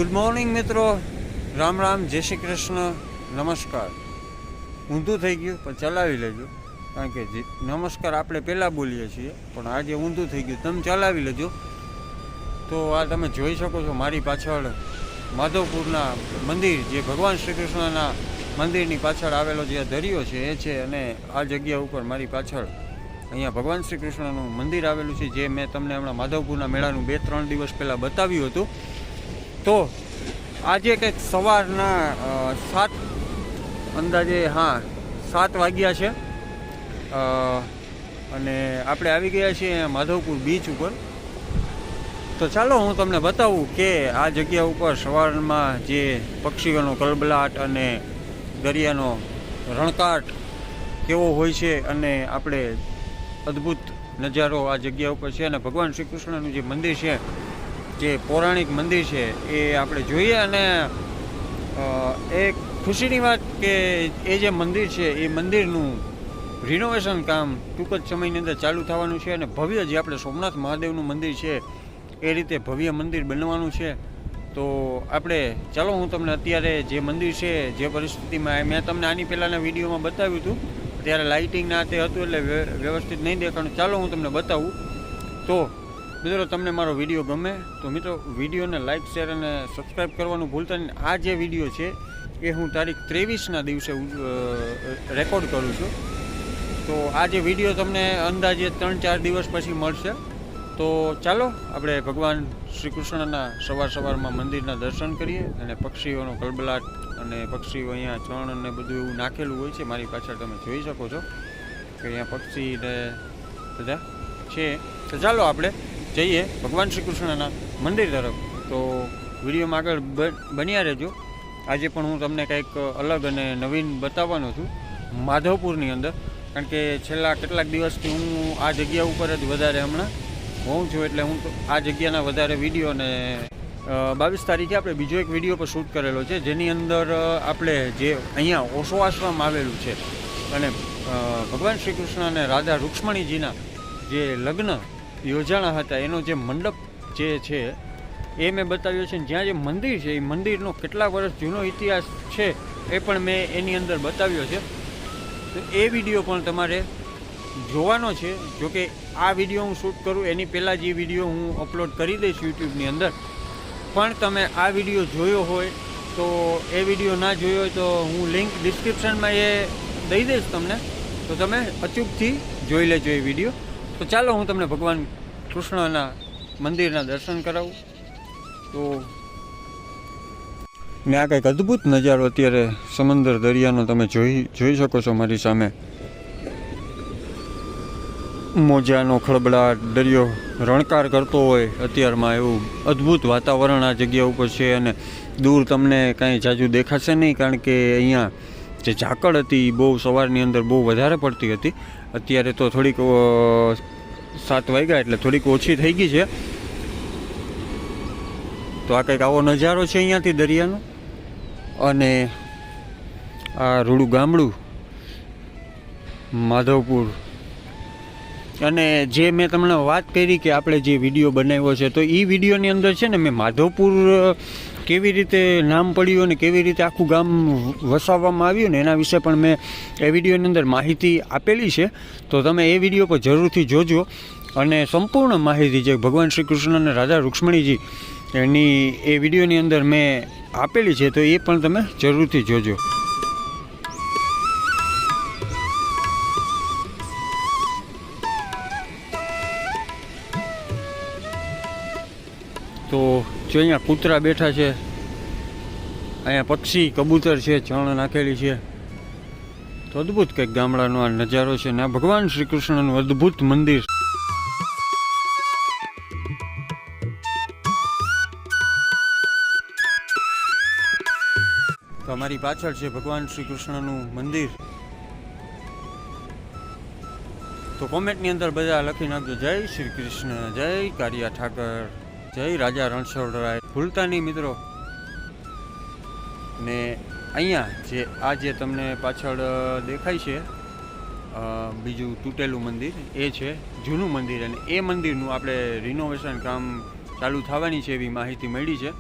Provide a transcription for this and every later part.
Good morning મિત્રો, રામ રામ, જય શ્રી કૃષ્ણ, નમસ્કાર. ઊંધું થઈ ગયું પણ ચલાવી લેજો, કારણ કે નમસ્કાર આપણે પહેલાં બોલીએ છીએ પણ આજે ઊંધું થઈ ગયું, તમે ચલાવી લેજો. તો આ તમે જોઈ શકો છો મારી પાછળ માધવપુરના મંદિર, જે ભગવાન શ્રી કૃષ્ણના મંદિરની પાછળ આવેલો જે દરિયો છે એ છે. અને આ જગ્યા ઉપર મારી પાછળ અહીંયા ભગવાન શ્રી કૃષ્ણનું મંદિર આવેલું છે, જે મેં તમને હમણાં માધવપુરના મેળાનું 2-3 દિવસ પહેલાં બતાવ્યું હતું. તો આજે કંઈક સવારના 7 વાગ્યા છે અને આપણે આવી ગયા છીએ માધવપુર બીચ ઉપર. તો ચાલો હું તમને બતાવું કે આ જગ્યા ઉપર સવારમાં જે પક્ષીઓનો કલબલાટ અને દરિયાનો રણકાટ કેવો હોય છે, અને આપણે અદ્ભુત નજારો આ જગ્યા ઉપર છે. અને ભગવાન શ્રી કૃષ્ણનું જે મંદિર છે, જે પૌરાણિક મંદિર છે, એ આપણે જોઈએ. અને એક ખુશીની વાત કે એ જે મંદિર છે એ મંદિરનું રિનોવેશન કામ ટૂંક જ સમયની અંદર ચાલુ થવાનું છે. અને ભવ્ય જે આપણે સોમનાથ મહાદેવનું મંદિર છે એ રીતે ભવ્ય મંદિર બનવાનું છે. તો આપણે ચાલો હું તમને અત્યારે જે મંદિર છે, જે પરિસ્થિતિમાં મેં તમને આની પહેલાંના વિડીયોમાં બતાવ્યું હતું, ત્યારે લાઇટિંગ ના તે હતું એટલે વ્યવસ્થિત નહીં દેખાણું. ચાલો હું તમને બતાવું. તો મિત્રો, તમને મારો વિડીયો ગમે તો મિત્રો વિડીયોને લાઇક, શેર અને સબસ્ક્રાઈબ કરવાનું ભૂલતા નહીં. આ જે વિડીયો છે એ હું તારીખ 23ના દિવસે રેકોર્ડ કરું છું. તો આ જે વિડીયો તમને અંદાજે 3-4 દિવસ પછી મળશે. તો ચાલો આપણે ભગવાન શ્રી કૃષ્ણના સવારમાં મંદિરના દર્શન કરીએ. અને પક્ષીઓનો કલબલાટ અને પક્ષીઓ અહીંયા ચણ અને બધું એવું નાખેલું હોય છે. મારી પાછળ તમે જોઈ શકો છો કે અહીંયા પક્ષી ને બધા છે. તો ચાલો આપણે જઈએ ભગવાન શ્રી કૃષ્ણના મંદિર તરફ. તો વિડીયોમાં આગળ બન્યા રહેજો. આજે પણ હું તમને કંઈક અલગ અને નવીન બતાવવાનો છું માધવપુરની અંદર, કારણ કે છેલ્લા કેટલાક દિવસથી હું આ જગ્યા ઉપર જ વધારે હમણાં હોઉં છું. એટલે હું આ જગ્યાના વધારે વિડીયો, અને 22 તારીખે આપણે બીજો એક વિડીયો પર શૂટ કરેલો છે, જેની અંદર આપણે જે અહીંયા ઓશો આશ્રમ આવેલું છે અને ભગવાન શ્રી કૃષ્ણ અને રાધા રૂક્ષ્મણીજીના જે લગ્ન યોજાણા હતા એનો જે મંડપ જે છે એ મેં બતાવ્યો છે. જ્યાં જે મંદિર છે એ મંદિરનો કેટલા વર્ષ જૂનો ઇતિહાસ છે એ પણ મેં એની અંદર બતાવ્યો છે. તો એ વિડીયો પણ તમારે જોવાનો છે. જોકે આ વિડીયો હું શૂટ કરું એની પહેલાં જ એ વિડીયો હું અપલોડ કરી દઈશ યુટ્યુબની અંદર. પણ તમે આ વિડીયો જોયો હોય તો એ વિડીયો ના જોયો હોય તો હું લિંક ડિસ્ક્રિપ્શનમાં એ દઈ દઈશ તમને, તો તમે અચૂકથી જોઈ લેજો એ વિડીયો. તો ચાલો હું તમને ભગવાન કૃષ્ણના મંદિરના દર્શન કરાવું. તો ને આ કંઈક અદ્ભુત નજારો અત્યારે સમંદર દરિયાનો તમે જોઈ શકો છો મારી સામે. મોજાનો ખળબળાટ, દરિયો રણકાર કરતો હોય અત્યારમાં, એવું અદ્ભુત વાતાવરણ આ જગ્યા ઉપર છે. અને દૂર તમને કાંઈ જાજુ દેખાશે નહીં, કારણ કે અહીંયા જે ઝાકળ હતી બહુ સવારની અંદર બહુ વધારે પડતી હતી. અત્યારે તો થોડીક 7 વાગ્યા એટલે થોડીક ઓછી થઈ ગઈ છે. તો આ કંઈક આવો નજારો છે અહીંયાથી દરિયાનો. અને આ રૂડું ગામડું માધવપુર. અને જે મેં તમને વાત કરી કે આપણે જે વિડીયો બનાવ્યો છે, તો એ વિડીયોની અંદર છે ને મેં માધવપુર કેવી રીતે નામ પડ્યું અને કેવી રીતે આખું ગામ વસાવવામાં આવ્યું ને એના વિશે પણ મેં એ વિડીયોની અંદર માહિતી આપેલી છે. તો તમે એ વિડીયો પર જરૂરથી જોજો. અને સંપૂર્ણ માહિતી જે ભગવાન શ્રી કૃષ્ણ અને રાધા રૂક્ષ્મણીજી એની એ વિડીયોની અંદર મેં આપેલી છે, તો એ પણ તમે જરૂરથી જોજો. તો જો અહીંયા કૂતરા બેઠા છે, અહીંયા પક્ષી કબૂતર છે, ચણ નાખેલી છે. તો અદ્ભુત કંઈક ગામડાનો આ નજારો છે. ને આ ભગવાન શ્રી કૃષ્ણનું અદ્ભુત મંદિર. તો અમારી પાછળ છે ભગવાન શ્રી કૃષ્ણનું મંદિર. તો કોમેન્ટની અંદર બધા લખી નાખજો જય શ્રી કૃષ્ણ, જય કારિયા ઠાકર, જય રાજા રણછોડરાય. ભૂલતા નહીં મિત્રો. ને અહીંયા જે તમને પાછળ દેખાય છે બીજું તૂટેલું મંદિર, એ છે જૂનું મંદિર. અને એ મંદિરનું આપણે રિનોવેશન કામ ચાલુ થવાની છે એવી માહિતી મળી છે.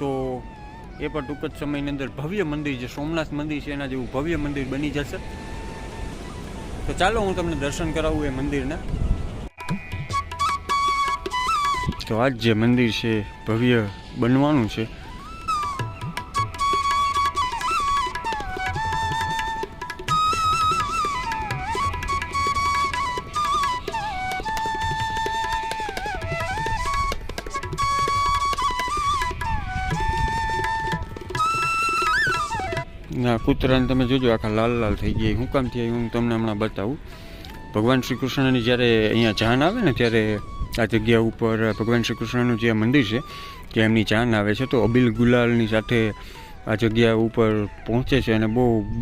તો એ પણ ટૂંક જ સમયની અંદર ભવ્ય મંદિર જે સોમનાથ મંદિર છે એના જેવું ભવ્ય મંદિર બની જશે. તો ચાલો હું તમને દર્શન કરાવું એ મંદિરના. તો આજ જે મંદિર છે ભવ્ય બનવાનું છે. ના કૂતરાને તમે જોજો આખા લાલ લાલ થઈ ગયા. હું કામ થયા હું તમને હમણાં બતાવું. ભગવાન શ્રી કૃષ્ણની જ્યારે અહીંયા જાન આવે ને ત્યારે આ જગ્યા ઉપર ભગવાન શ્રી કૃષ્ણનું જે મંદિર છે ત્યાં એમની જાન આવે છે. તો અબીલ ગુલાલની સાથે આ જગ્યા ઉપર પહોંચે છે અને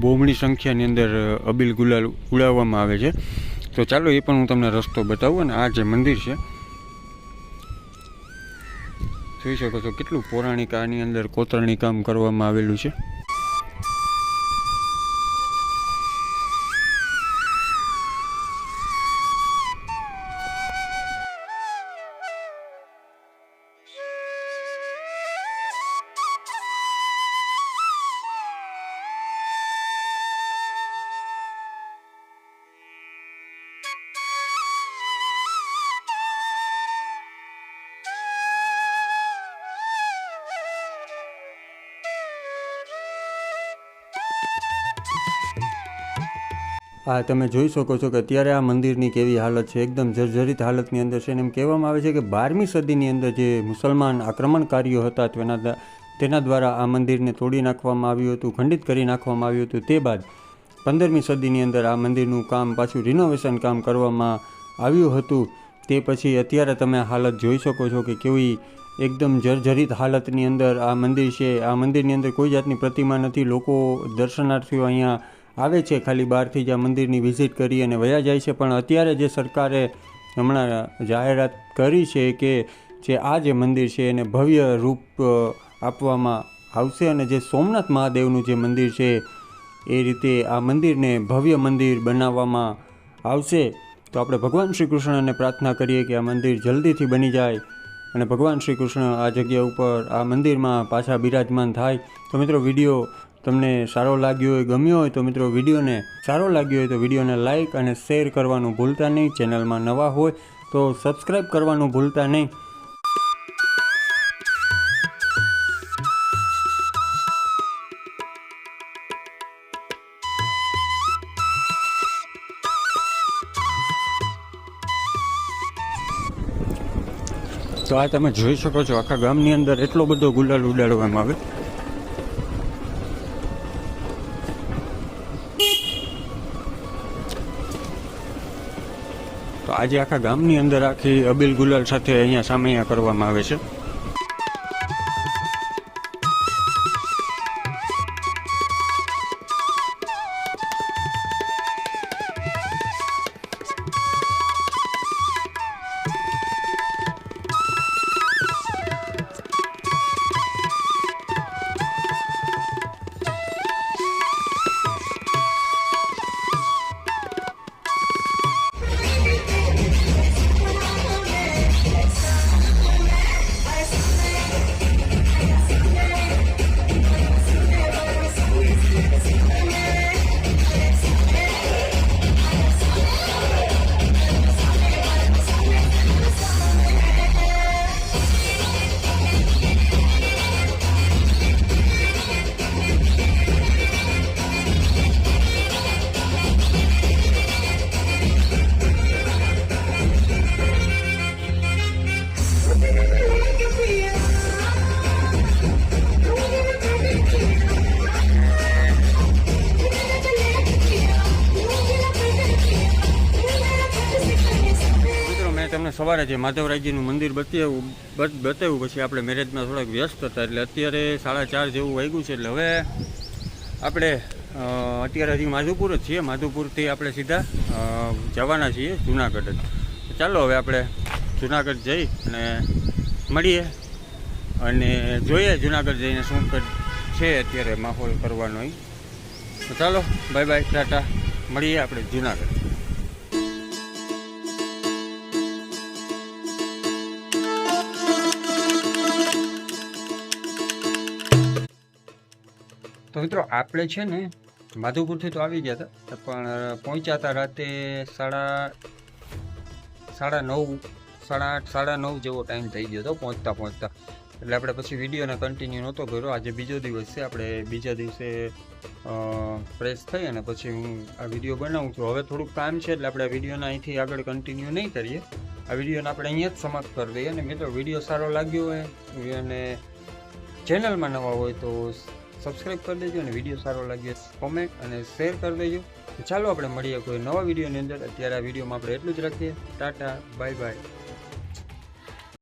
બહોળી સંખ્યાની અંદર અબીલ ગુલાલ ઉડાવવામાં આવે છે. તો ચાલો એ પણ હું તમને રસ્તો બતાવું. અને આ જે મંદિર છે જોઈ શકો છો કેટલું પૌરાણિક આની અંદર કોતરણી કામ કરવામાં આવેલું છે. આ તમે જોઈ શકો છો કે અત્યારે આ મંદિરની કેવી હાલત છે. એકદમ જર્જરિત હાલતની અંદર છે. અને એમ કહેવામાં આવે છે કે 12મી સદીની અંદર જે મુસલમાન આક્રમણકારીઓ હતા તેના દ્વારા આ મંદિરને તોડી નાખવામાં આવ્યું હતું, ખંડિત કરી નાખવામાં આવ્યું હતું. તે બાદ 15મી સદીની અંદર આ મંદિરનું કામ પાછું રિનોવેશન કામ કરવામાં આવ્યું હતું. તે પછી અત્યારે તમે હાલત જોઈ શકો છો કે કેવી એકદમ જર્જરિત હાલતની અંદર આ મંદિર છે. આ મંદિરની અંદર કોઈ જાતની પ્રતિમા નથી. લોકો દર્શનાર્થીઓ અહીંયા આવે છે ખાલી બહારથી જ આ મંદિરની વિઝિટ કરી અને વયા જાય છે. પણ અત્યારે જે સરકારે હમણાં જાહેરાત કરી છે કે જે આ જે મંદિર છે એને ભવ્ય રૂપ આપવામાં આવશે. અને જે સોમનાથ મહાદેવનું જે મંદિર છે એ રીતે આ મંદિરને ભવ્ય મંદિર બનાવવામાં આવશે. તો આપણે ભગવાન શ્રી કૃષ્ણને પ્રાર્થના કરીએ કે આ મંદિર જલ્દીથી બની જાય અને ભગવાન શ્રી કૃષ્ણ આ જગ્યા ઉપર આ મંદિરમાં પાછા બિરાજમાન થાય. તો મિત્રો વિડીયો તમને સારો લાગ્યો હોય, ગમ્યો હોય તો મિત્રો વિડીયોને સારો લાગ્યો હોય તો વિડીયોને લાઇક અને શેર કરવાનું ભૂલતા નહીં. ચેનલમાં નવા હોય તો સબસ્ક્રાઈબ કરવાનું ભૂલતા નહીં. તો આ તમે જોઈ શકો છો આખા ગામની અંદર એટલો બધો ગુલાલ ઉડાડવામાં આવે. તો આજે આખા ગામની અંદર આખી અબીલ ગુલાલ સાથે અહીંયા સામૈયા કરવામાં આવે છે. તમને સવારે જે માધવરાયજીનું મંદિર બતાવ્યું પછી આપણે મેરેજમાં થોડાક વ્યસ્ત હતા એટલે અત્યારે 4:30 જેવું વાગ્યું છે. એટલે હવે આપણે અત્યારે હજી માધવપુર જ છીએ. માધવપુરથી આપણે સીધા જવાના છીએ જુનાગઢ જ. ચાલો હવે આપણે જુનાગઢ જઈ અને મળીએ અને જોઈએ જુનાગઢ જઈને શું છે અત્યારે માહોલ કરવાનો. તો ચાલો બાય બાય, ટાટા, મળીએ આપણે જુનાગઢ. તો મિત્રો આપણે છે ને માધવપુરથી તો આવી ગયા હતા પણ પહોંચ્યા હતા રાતે સાડા નવ જેવો ટાઈમ થઈ ગયો હતો પહોંચતા એટલે આપણે પછી વિડીયોને કન્ટિન્યુ નહોતો કર્યો. આજે બીજો દિવસ છે, આપણે બીજા દિવસે ફ્રેશ થઈ અને પછી હું આ વિડીયો બનાવું છું. હવે થોડુંક કામ છે એટલે આપણે વિડીયોને અહીંથી આગળ કન્ટિન્યુ નહીં કરીએ. આ વિડીયોને આપણે અહીંયા જ સમાપ્ત કરી દઈએ. અને મિત્રો વિડીયો સારો લાગ્યો હોય અને ચેનલમાં નવા હોય તો સબસ્ક્રાઈબ કરી દેજો અને વિડીયો સારો લાગ્યો કોમેન્ટ અને શેર કરી દેજો. ચાલો આપણે મળીએ કોઈ નવા વિડીયોની અંદર. અત્યારે આ વિડીયોમાં આપણે એટલું જ રાખીએ. Tata, bye bye.